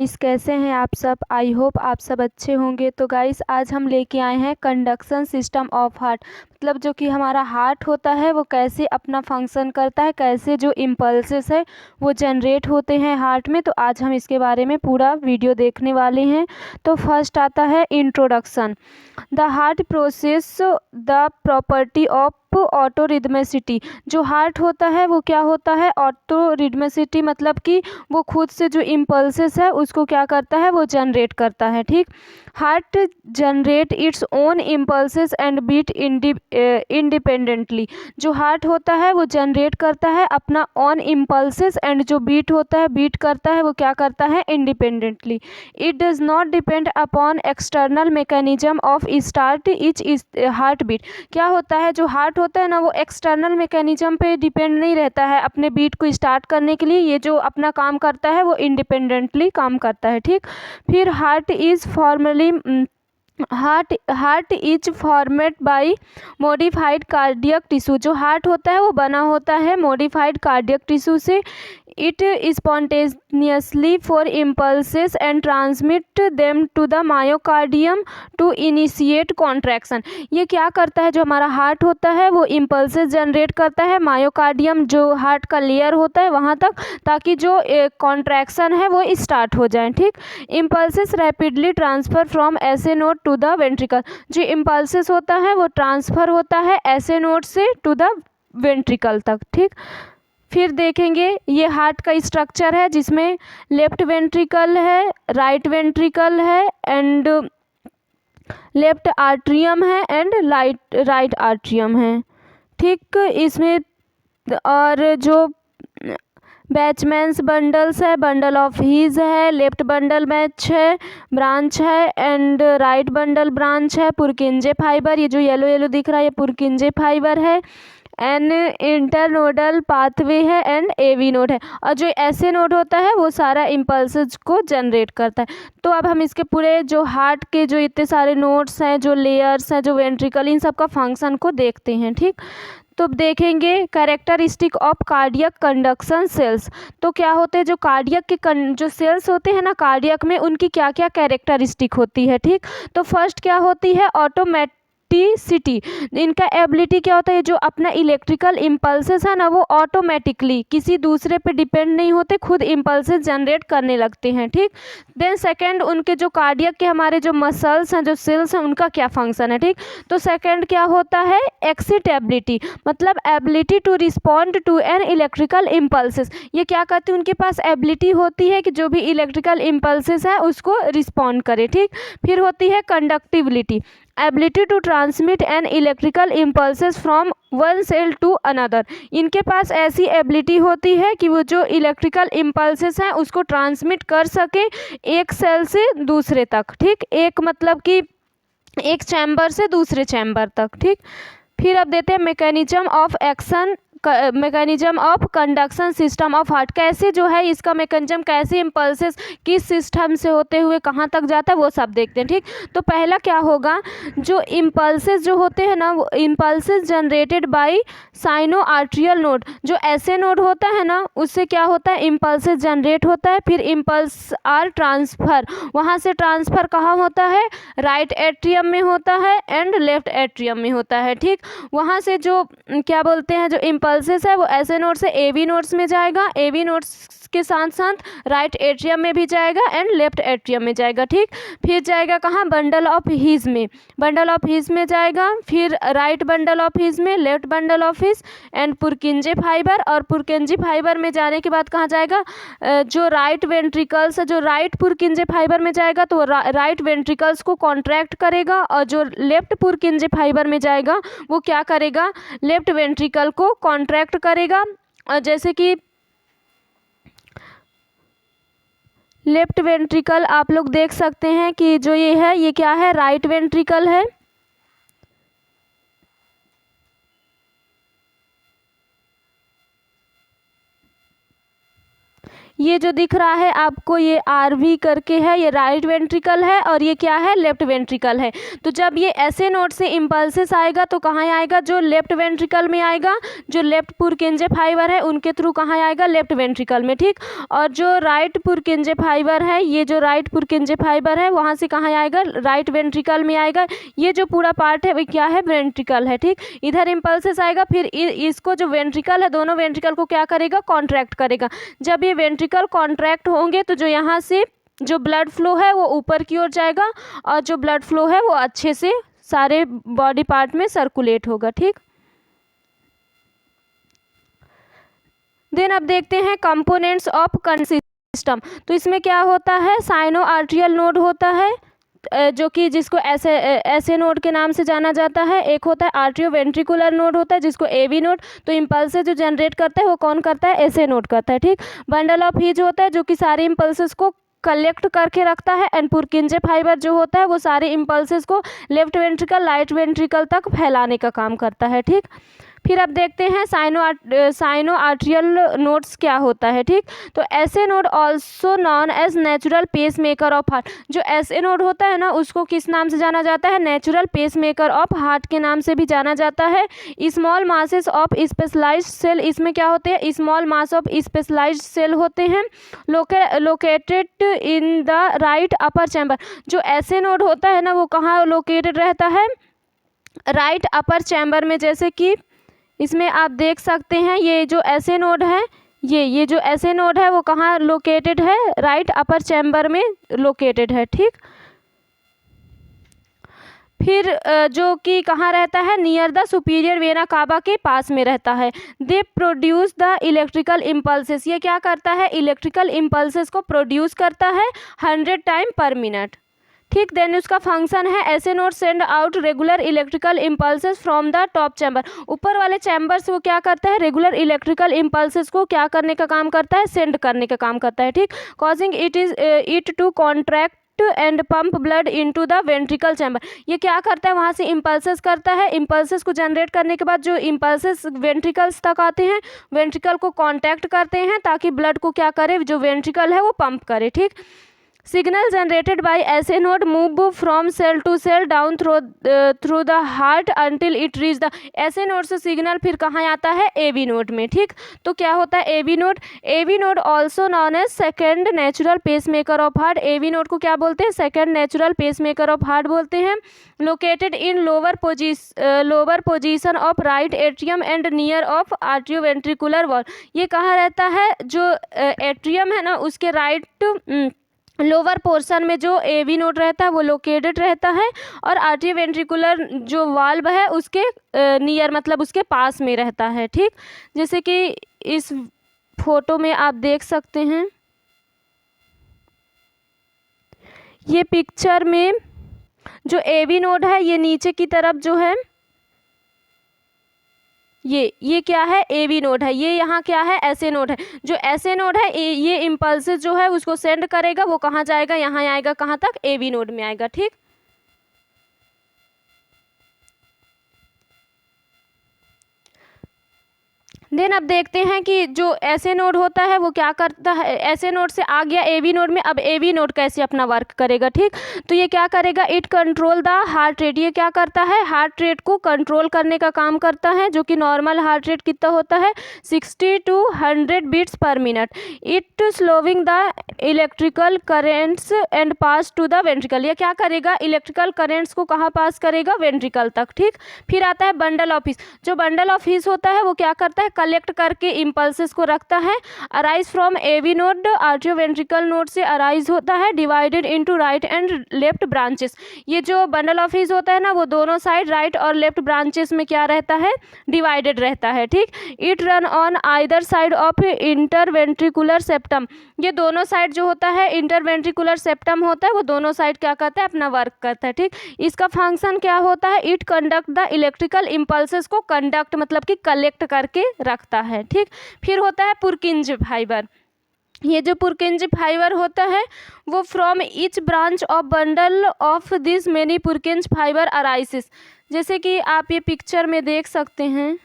Guys कैसे हैं आप सब। आई होप आप सब अच्छे होंगे। तो गाइस आज हम लेके आए हैं कंडक्शन सिस्टम ऑफ हार्ट, मतलब जो कि हमारा हार्ट होता है वो कैसे अपना फंक्शन करता है, कैसे जो इम्पल्सेस है वो जनरेट होते हैं हार्ट में। तो आज हम इसके बारे में पूरा वीडियो देखने वाले हैं। तो फर्स्ट आता है introduction. The heart process the property of auto rhythmicity. जो हार्ट होता है वो क्या होता है, ऑटो रिदमेसिटी, मतलब कि वो खुद से जो इम्पल्सेस है उसको क्या करता है, वो जनरेट करता है। ठीक, heart generate its own impulses and beat independently. जो हार्ट होता है वो जनरेट करता है अपना ऑन इम्पल्सेस एंड जो बीट होता है, बीट करता है, वो क्या करता है, independently. It does not depend upon external mechanism of start each heartbeat. क्या होता है, जो हार्ट होता है ना वो एक्सटर्नल मैकेनिज्म पे डिपेंड नहीं रहता है अपने बीट को स्टार्ट करने के लिए। ये जो अपना काम करता है वो इंडिपेंडेंटली काम करता है। ठीक, फिर heart is formally heart is formed by modified cardiac tissue. जो हार्ट होता है वो बना होता है मॉडिफाइड कार्डियक टिश्यू से। It spontaneously for impulses and transmit them to the myocardium to initiate contraction. ये क्या करता है, जो हमारा हार्ट होता है वो इम्पल्सेस जनरेट करता है मायोकार्डियम, जो हार्ट का लेयर होता है वहाँ तक, ताकि जो कॉन्ट्रैक्शन है वो स्टार्ट हो जाए। ठीक, इम्पल्सेस रैपिडली ट्रांसफ़र फ्रॉम ऐसे नोड टू द वेंट्रिकल। जो इम्पल्सेस होता है वो ट्रांसफ़र होता है ऐसे नोड से टू द वेंट्रिकल तक। ठीक, फिर देखेंगे ये हार्ट का स्ट्रक्चर है जिसमें लेफ्ट वेंट्रिकल है, राइट वेंट्रिकल है एंड लेफ्ट आर्ट्रियम है एंड राइट आर्ट्रियम है। ठीक, इसमें और जो बैचमैन्स बंडल्स है, बंडल ऑफ हीज है, लेफ्ट बंडल बैच है, ब्रांच है एंड राइट बंडल ब्रांच है। पुरकिंजे फाइबर, ये जो येलो येलो दिख रहा है ये पुरकिंजे फाइबर है। एन इंटरनोडल पाथवे है एंड एवी नोड है। और जो ऐसे नोड होता है वो सारा इम्पल्सेस को जनरेट करता है। तो अब हम इसके पूरे जो हार्ट के जो इतने सारे नोड्स हैं, जो लेयर्स हैं, जो वेंट्रिकल, इन सब का फंक्शन को देखते हैं। ठीक, तो अब देखेंगे characteristic of cardiac conduction cells. तो क्या होते हैं, जो कार्डियक के जो सेल्स होते हैं ना कार्डियक में, उनकी क्या क्या कैरेक्टरिस्टिक होती है। ठीक, तो फर्स्ट क्या होती है, ऑटोमेटिसिटी। इनका एबिलिटी क्या होता है, जो अपना इलेक्ट्रिकल इम्पल्सेस है ना वो ऑटोमेटिकली किसी दूसरे पे डिपेंड नहीं होते, खुद इम्पल्सेस जनरेट करने लगते हैं। ठीक, देन सेकंड, उनके जो कार्डियक के हमारे जो मसल्स हैं, जो सेल्स हैं, उनका क्या फंक्शन है। ठीक, तो सेकंड क्या होता है, एक्सिटेबिलिटी, मतलब ability to respond to an electrical impulses. ये क्या करते हैं, उनके पास एबिलिटी होती है कि जो भी इलेक्ट्रिकल इम्पल्सेस है उसको रिस्पॉन्ड करे। ठीक, फिर होती है conductivity, ability to transmit an electrical impulses from one cell to another. इनके पास ऐसी एबिलिटी होती है कि वो जो इलेक्ट्रिकल इम्पल्सेस हैं उसको ट्रांसमिट कर सके एक सेल से दूसरे तक। ठीक, एक मतलब कि एक चैम्बर से दूसरे चैम्बर तक। ठीक, फिर अब देते हैं mechanism of action, mechanism of conduction system of heart. कैसे जो है इसका मैकेनिज्म, कैसे इम्पल्सेस किस सिस्टम से होते हुए कहाँ तक जाता है वो सब देखते हैं। ठीक, तो पहला क्या होगा, जो इम्पल्सेस जो होते हैं ना वो impulses generated by sino atrial node. जो ऐसे नोड होता है ना उससे क्या होता है, इम्पल्सेस जनरेट होता है। फिर इम्पल्स आर ट्रांसफ़र, वहाँ से ट्रांसफ़र कहाँ होता है, राइट एट्रियम में होता है एंड लेफ्ट एट्रियम में होता है। ठीक, वहाँ से जो क्या बोलते हैं, जो इम्पल्सेस है वो ऐसे नोड से एवी नोड्स में जाएगा, एवी नोड्स के साथ साथ राइट एट्रियम में भी जाएगा एंड लेफ्ट एट्रियम में जाएगा। ठीक, फिर जाएगा कहाँ, बंडल ऑफ हीज में, बंडल ऑफ हीज में जाएगा, फिर राइट बंडल ऑफ हीज में, left bundle of His and Purkinje fibre. और पुरकिंजे फाइबर में जाने के बाद कहाँ जाएगा, जो राइट वेंट्रिकल्स, जो राइट पुरकिंजे फाइबर में जाएगा तो राइट वेंट्रिकल्स को कॉन्ट्रैक्ट करेगा, और जो लेफ्ट पुरकिंजे फाइबर में जाएगा वो क्या करेगा, लेफ्ट वेंट्रिकल को कॉन्ट्रैक्ट करेगा। और जैसे कि लेफ्ट वेंट्रिकल आप लोग देख सकते हैं कि जो ये है ये क्या है, राइट वेंट्रिकल है। ये जो दिख रहा है आपको ये RV करके है, ये राइट वेंट्रिकल है और ये क्या है, लेफ्ट वेंट्रिकल है। तो जब ये ऐसे नोड से इम्पल्सेस आएगा तो कहाँ आएगा, जो लेफ्ट वेंट्रिकल में आएगा, जो लेफ्ट पुरकेंजे फाइबर है उनके थ्रू कहाँ आएगा, लेफ्ट वेंट्रिकल में, ठीक। और जो राइट पुरकेंजे फाइबर है, ये जो राइट पुरकेंजे फाइबर है वहाँ से कहाँ आएगा, राइट वेंट्रिकल में आएगा। ये जो पूरा पार्ट है वो क्या है, वेंट्रिकल है, ठीक। इधर इम्पल्सेस आएगा, फिर इसको जो वेंट्रिकल है दोनों वेंट्रिकल को क्या करेगा, कॉन्ट्रैक्ट करेगा। जब ये वेंट्रिकल कॉन्ट्रैक्ट होंगे तो जो यहाँ से जो ब्लड फ्लो है वो ऊपर की ओर जाएगा और जो ब्लड फ्लो है वो अच्छे से सारे बॉडी पार्ट में सर्कुलेट होगा, ठीक। देन अब देखते हैं कंपोनेंट्स ऑफ सिस्टम। तो इसमें क्या होता है, साइनो आर्ट्रियल नोड होता है जो कि जिसको ऐसे नोड के नाम से जाना जाता है। एक होता है आर्ट्रियो वेंट्रिकुलर नोड होता है जिसको AV नोड। तो इम्पल्स जो जनरेट करता है वो कौन करता है, ऐसे नोड करता है, ठीक। बंडल ऑफ हीज होता है जो कि सारे इम्पल्सेस को कलेक्ट करके रखता है। एंड पुरकिंजे फाइबर जो होता है वो सारे इम्पल्सेस को लेफ्ट वेंट्रिकल राइट वेंट्रिकल तक फैलाने का काम करता है, ठीक। फिर अब देखते हैं साइनो आर्ट्रियल नोड्स क्या होता है, ठीक। तो SA node also known as natural pacemaker of heart. जो ऐसे नोड होता है ना उसको किस नाम से जाना जाता है, natural pacemaker of heart के नाम से भी जाना जाता है। Small masses of specialised cell, इसमें क्या होते हैं, small mass of specialised cell होते हैं located in the right upper chamber. जो ऐसे नोड होता है ना वो कहाँ लोकेटेड रहता है, राइट अपर चैम्बर में। जैसे कि इसमें आप देख सकते हैं ये जो ऐसे नोड है, ये जो ऐसे नोड है वो कहाँ लोकेटेड है, राइट अपर चैम्बर में लोकेटेड है, ठीक। फिर जो कि कहाँ रहता है, near the superior vena cava के पास में रहता है। They produce the electrical impulses, ये क्या करता है, इलेक्ट्रिकल इम्पल्सेस को प्रोड्यूस करता है 100 टाइम पर मिनट, ठीक। देन उसका फंक्शन है ऐसे node send out regular electrical impulses from the top chamber. ऊपर वाले चैम्बर से वो क्या करता है, रेगुलर इलेक्ट्रिकल इम्पल्सेस को क्या करने का काम करता है, सेंड करने का काम करता है, ठीक। Causing it to contract and pump blood into the ventricle chamber. ये क्या करता है, वहाँ से इम्पल्सेस करता है। इम्पल्सेस को जनरेट करने के बाद जो इम्पल्सेस वेंट्रिकल्स तक आते हैं, वेंट्रिकल को कांटेक्ट करते हैं ताकि ब्लड को क्या करे, जो वेंट्रिकल है वो पंप करे, ठीक। Signal generated by SA node move from cell to cell down through the heart until it reach the. SA node से सिग्नल फिर कहाँ आता है, AV नोड में, ठीक। तो क्या होता है AV node also known as second natural pacemaker of heart. AV node को क्या बोलते हैं, second natural pacemaker of heart बोलते हैं। Located in lower position of right atrium and near of atrioventricular wall. ये कहाँ रहता है, जो एट्रियम है ना उसके राइट लोअर पोर्शन में जो AV नोड रहता है वो लोकेटेड रहता है और आर्ट्रियोवेंट्रिकुलर जो वाल्व है उसके नियर मतलब उसके पास में रहता है, ठीक। जैसे कि इस फोटो में आप देख सकते हैं, ये पिक्चर में जो AV नोड है ये नीचे की तरफ जो है ये क्या है, AV नोड है। ये यहाँ क्या है, ऐसे नोड है। जो ऐसे नोड है ये इम्पल्सेस जो है उसको सेंड करेगा, वो कहाँ जाएगा, यहाँ आएगा, कहाँ तक, AV नोड में आएगा, ठीक। देन अब देखते हैं कि जो ऐसे नोड होता है वो क्या करता है, ऐसे नोड से आ गया AV नोड में। अब AV नोड कैसे अपना वर्क करेगा, ठीक। तो ये क्या करेगा, it control the heart rate. ये क्या करता है, हार्ट रेट को कंट्रोल करने का काम करता है, जो कि नॉर्मल हार्ट रेट कितना होता है, 60 to 100 beats per minute. It slowing the electrical currents and pass to the ventricle. ये क्या करेगा, इलेक्ट्रिकल करेंट्स को कहाँ पास करेगा, वेंट्रिकल तक, ठीक। फिर आता है बंडल ऑफ हीस। जो बंडल ऑफ हीस होता है वो क्या करता है, कलेक्ट करके इम्पल्सेस को रखता है। Arise from AV node, atrioventricular node से अराइज होता है। Divided into right and left branches. ये जो बंडल ऑफ हीस होता है ना वो दोनों साइड राइट और लेफ्ट ब्रांचेस में क्या रहता है, डिवाइडेड रहता है, ठीक। It run on either side of interventricular septum. ये दोनों साइड जो होता है इंटरवेंट्रिकुलर सेप्टम होता है वो दोनों साइड क्या करता है, अपना वर्क करता है, ठीक। इसका फंक्शन क्या होता है, it conduct the electrical impulses को कंडक्ट मतलब कि कलेक्ट करके रखता है, ठीक। फिर होता है पुरकिंज फाइबर। ये जो पुरकिंज फाइबर होता है वो from each branch of bundle of this many Purkinje fibre arises. जैसे कि आप ये पिक्चर में देख सकते हैं,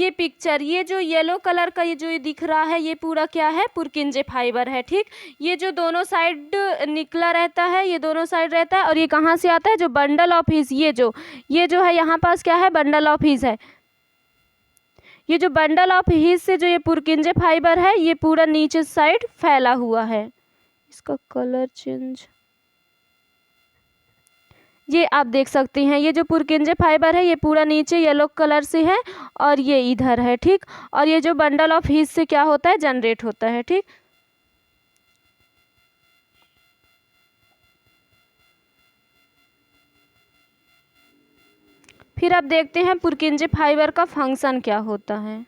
ये पिक्चर, ये जो येलो कलर का ये जो ये दिख रहा है, ये पूरा क्या है, पुरकिंजे फाइबर है। ठीक, ये जो दोनों साइड निकला रहता है, ये दोनों साइड रहता है, और ये कहाँ से आता है, जो बंडल ऑफ हीज, ये जो है यहाँ पास क्या है, बंडल ऑफ हीज है। ये जो बंडल ऑफ हीज से जो ये पुरकिंजे फाइबर है, ये पूरा नीचे साइड फैला हुआ है। इसका कलर चेंज, ये आप देख सकते हैं, ये जो पुरकिंजे फाइबर है ये पूरा नीचे येलो कलर से है और ये इधर है। ठीक, और ये जो बंडल ऑफ हीज से क्या होता है, जनरेट होता है। ठीक, फिर आप देखते हैं पुरकिंजे फाइबर का फंक्शन क्या होता है।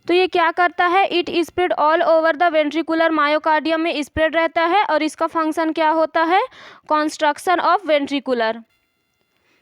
तो ये क्या करता है, it spread all over the ventricular myocardium में स्प्रेड रहता है, और इसका फंक्शन क्या होता है, कंस्ट्रक्शन ऑफ वेंट्रिकुलर।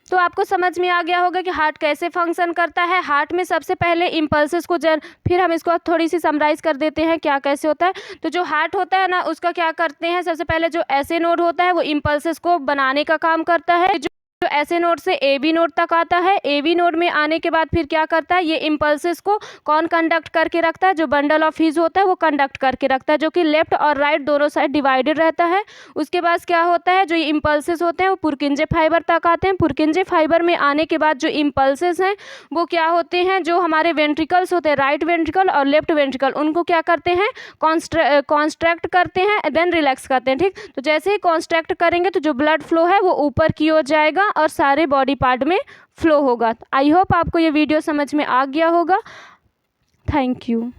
तो आपको समझ में आ गया होगा कि हार्ट कैसे फंक्शन करता है। हार्ट में सबसे पहले इम्पल्सेस को फिर हम इसको थोड़ी सी समराइज कर देते हैं क्या कैसे होता है। तो जो हार्ट होता है ना, उसका क्या करते हैं, सबसे पहले जो ऐसे नोड होता है वो इम्पल्सेस को बनाने का काम करता है। जो ऐसे नोड से ए बी नोड तक आता है, ए बी नोड में आने के बाद फिर क्या करता है, ये इम्पल्सेस को कौन कंडक्ट करके रखता है, जो बंडल ऑफ हीज होता है वो कंडक्ट करके रखता है, जो कि लेफ्ट और राइट दोनों साइड डिवाइडेड रहता है। उसके बाद क्या होता है, जो ये इम्पल्सेस होते हैं वो पुरकिंजे फाइबर तक आते हैं। पुरकिंजे फाइबर में आने के बाद जो इम्पल्सेस हैं वो क्या होते हैं, जो हमारे वेंट्रिकल्स होते हैं, राइट वेंट्रिकल और लेफ्ट वेंट्रिकल, उनको क्या करते हैं, कॉन्स्ट्रैक्ट करते हैं, देन रिलैक्स करते हैं। ठीक, तो जैसे ही कॉन्स्ट्रैक्ट करेंगे तो जो ब्लड फ्लो है वो ऊपर की ओर जाएगा और सारे बॉडी पार्ट में फ्लो होगा। आई होप आपको ये वीडियो समझ में आ गया होगा। Thank you.